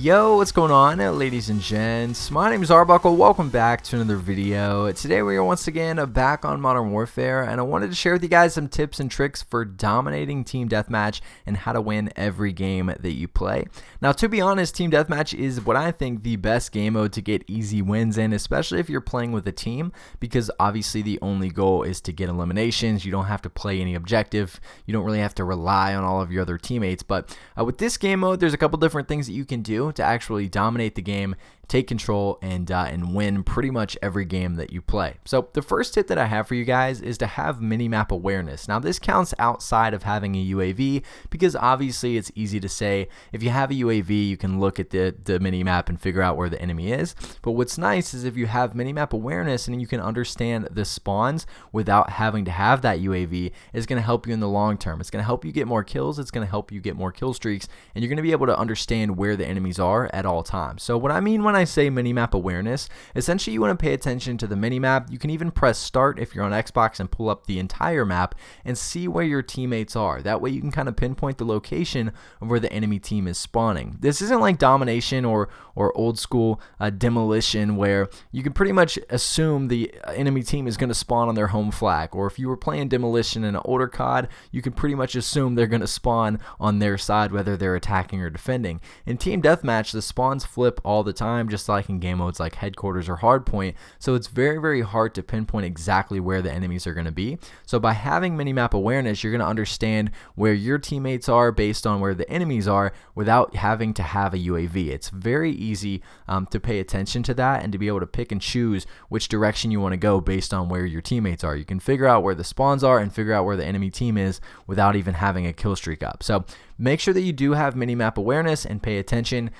Yo, what's going on, ladies and gents? My name is Arbuckle. Welcome back to another video. Today we are once again back on Modern Warfare, and I wanted to share with you guys some tips and tricks for dominating Team Deathmatch and how to win every game that you play. Now, to be honest, Team Deathmatch is what I think the best game mode to get easy wins in, especially if you're playing with a team, because obviously the only goal is to get eliminations. You don't have to play any objective. You don't really have to rely on all of your other teammates. But with this game mode, there's a couple different things that you can do to actually dominate the game, take control, and win pretty much every game that you play. So the first tip that I have for you guys is to have minimap awareness. Now this counts outside of having a UAV, because obviously it's easy to say if you have a UAV you can look at the minimap and figure out where the enemy is. But what's nice is if you have minimap awareness and you can understand the spawns without having to have that UAV, it's going to help you in the long term. It's going to help you get more kills, it's going to help you get more kill streaks, and you're going to be able to understand where the enemies are at all times. So what I mean when I say minimap awareness, essentially you want to pay attention to the minimap. You can even press start if you're on Xbox and pull up the entire map and see where your teammates are. That way you can kind of pinpoint the location of where the enemy team is spawning. This isn't like domination or old school demolition, where you can pretty much assume the enemy team is going to spawn on their home flag. Or if you were playing demolition in an older COD, you can pretty much assume they're going to spawn on their side, whether they're attacking or defending. In Team Deathmatch, the spawns flip all the time, just like in game modes like Headquarters or Hardpoint, so it's very hard to pinpoint exactly where the enemies are going to be. So by having minimap awareness, you're going to understand where your teammates are based on where the enemies are without having to have a UAV. It's very easy to pay attention to that and to be able to pick and choose which direction you want to go based on where your teammates are. You can figure out where the spawns are and figure out where the enemy team is without even having a kill streak up. So make sure that you do have minimap awareness and pay attention.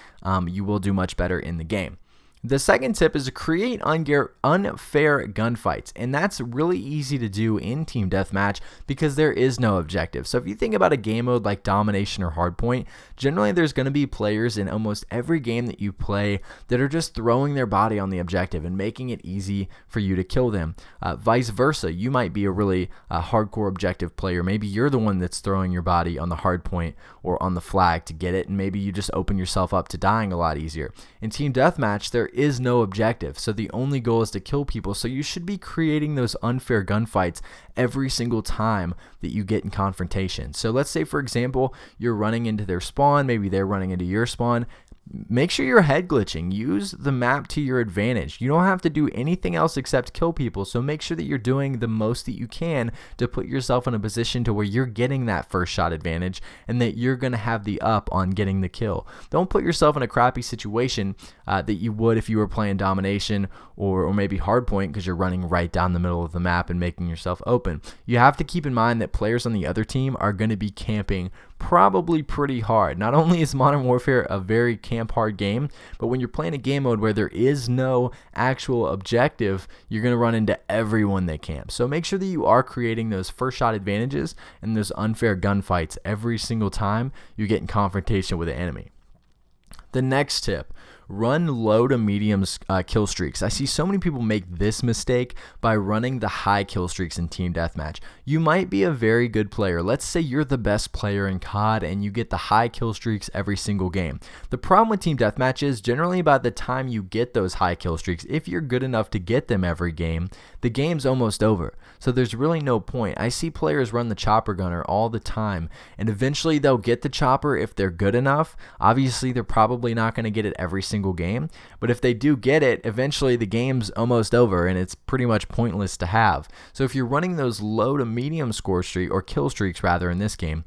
You will do much better in the game. The second tip is to create unfair gunfights, and that's really easy to do in Team Deathmatch because there is no objective. So if you think about a game mode like Domination or Hardpoint, generally there's going to be players in almost every game that you play that are just throwing their body on the objective and making it easy for you to kill them. Vice versa, you might be a really hardcore objective player. Maybe you're the one that's throwing your body on the hardpoint or on the flag to get it, and maybe you just open yourself up to dying a lot easier. In Team Deathmatch, there is no objective, so the only goal is to kill people. So you should be creating those unfair gunfights every single time that you get in confrontation. So let's say, for example, you're running into their spawn, maybe they're running into your spawn. Make sure you're head glitching. Use the map to your advantage. You don't have to do anything else except kill people, so make sure that you're doing the most that you can to put yourself in a position to where you're getting that first shot advantage and that you're going to have the up on getting the kill. Don't put yourself in a crappy situation that you would if you were playing Domination or maybe Hardpoint, because you're running right down the middle of the map and making yourself open. You have to keep in mind that players on the other team are going to be camping probably pretty hard. Not only is Modern Warfare a very camp hard game, but when you're playing a game mode where there is no actual objective, you're going to run into everyone that camps. So make sure that you are creating those first shot advantages and those unfair gunfights every single time you get in confrontation with an enemy. The next tip: run low to medium kill streaks. I see so many people make this mistake by running the high kill streaks in Team Deathmatch. You might be a very good player. Let's say you're the best player in COD and you get the high kill streaks every single game. The problem with Team Deathmatch is generally by the time you get those high kill streaks, if you're good enough to get them every game, the game's almost over. So there's really no point. I see players run the chopper gunner all the time, and eventually they'll get the chopper if they're good enough. Obviously, they're probably not going to get it every single game, but if they do get it, eventually the game's almost over and it's pretty much pointless to have. So if you're running those low to medium score streak, or kill streaks rather, in this game,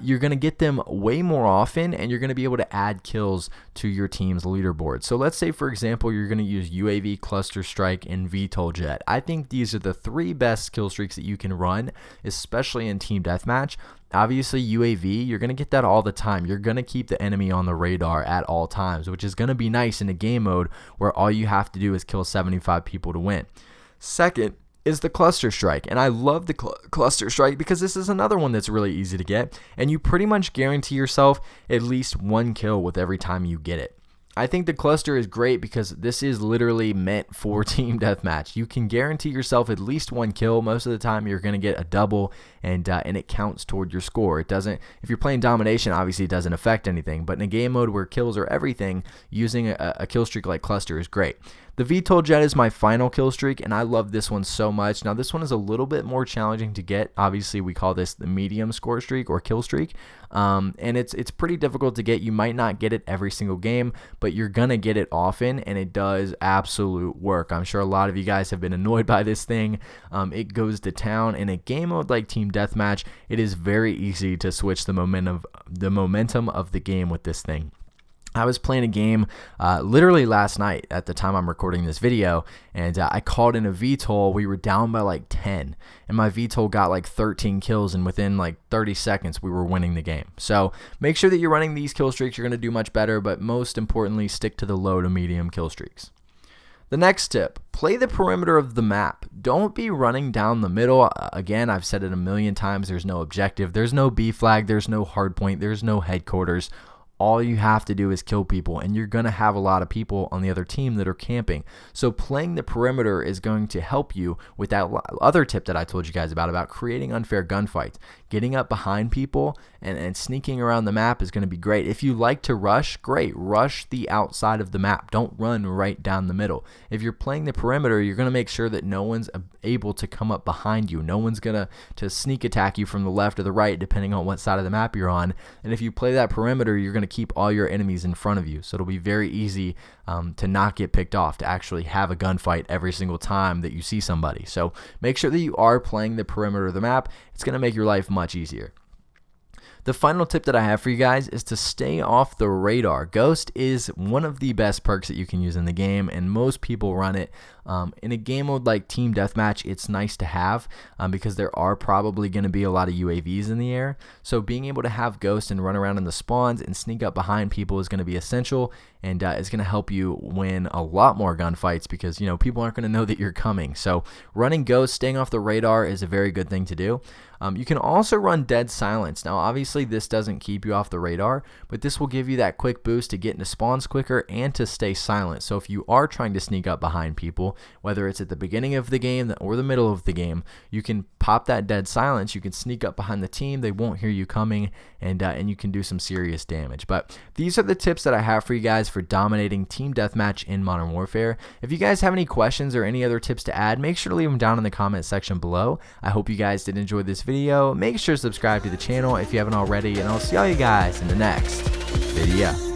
you're going to get them way more often, and you're going to be able to add kills to your team's leaderboard. So let's say, for example, you're going to use UAV, Cluster Strike, and VTOL Jet. I think these are the three best kill streaks that you can run, especially in Team Deathmatch. Obviously, UAV, you're going to get that all the time. You're going to keep the enemy on the radar at all times, which is going to be nice in a game mode where all you have to do is kill 75 people to win. Second is the Cluster Strike, and I love the Cluster Strike because this is another one that's really easy to get, and you pretty much guarantee yourself at least one kill with every time you get it. I think the cluster is great because this is literally meant for team deathmatch. You can guarantee yourself at least 1 kill. Most of the time you're going to get a double, and it counts toward your score. It doesn't, if you're playing domination, obviously it doesn't affect anything, but in a game mode where kills are everything, using a kill streak like cluster is great. The VTOL jet is my final kill streak, and I love this one so much. Now, this one is a little bit more challenging to get. Obviously, we call this the medium score streak or kill streak, and it's pretty difficult to get. You might not get it every single game, but you're going to get it often, and it does absolute work. I'm sure a lot of you guys have been annoyed by this thing. It goes to town. In a game mode like Team Deathmatch, it is very easy to switch the momentum of the game with this thing. I was playing a game literally last night at the time I'm recording this video, and I called in a VTOL. We were down by like 10, and my VTOL got like 13 kills, and within like 30 seconds we were winning the game. So make sure that you're running these kill streaks. You're going to do much better, but most importantly, stick to the low to medium kill streaks. The next tip, play the perimeter of the map. Don't be running down the middle. Again, I've said it a million times, there's no objective, there's no B flag, there's no hard point, there's no headquarters. All you have to do is kill people, and you're going to have a lot of people on the other team that are camping. So playing the perimeter is going to help you with that other tip that I told you guys about creating unfair gunfights. Getting up behind people and sneaking around the map is going to be great. If you like to rush, great. Rush the outside of the map. Don't run right down the middle. If you're playing the perimeter, you're going to make sure that no one's able to come up behind you. No one's going to sneak attack you from the left or the right, depending on what side of the map you're on. And if you play that perimeter, you're going to keep all your enemies in front of you. So it'll be very easy to not get picked off, to actually have a gunfight every single time that you see somebody. So make sure that you are playing the perimeter of the map. It's going to make your life much easier. The final tip that I have for you guys is to stay off the radar. Ghost is one of the best perks that you can use in the game, and most people run it. In a game mode like Team Deathmatch, it's nice to have because there are probably going to be a lot of UAVs in the air. So being able to have Ghost and run around in the spawns and sneak up behind people is going to be essential, and it's going to help you win a lot more gunfights because, you know, people aren't going to know that you're coming. So running Ghost, staying off the radar is a very good thing to do. You can also run Dead Silence. Now, obviously, this doesn't keep you off the radar, but this will give you that quick boost to get into spawns quicker and to stay silent. So if you are trying to sneak up behind people, whether it's at the beginning of the game or the middle of the game, you can pop that Dead Silence. You can sneak up behind the team. They won't hear you coming, and you can do some serious damage. But these are the tips that I have for you guys for dominating Team Deathmatch in Modern Warfare. If you guys have any questions or any other tips to add, make sure to leave them down in the comment section below. I hope you guys did enjoy this video. Make sure to subscribe to the channel if you haven't already, and I'll see all you guys in the next video.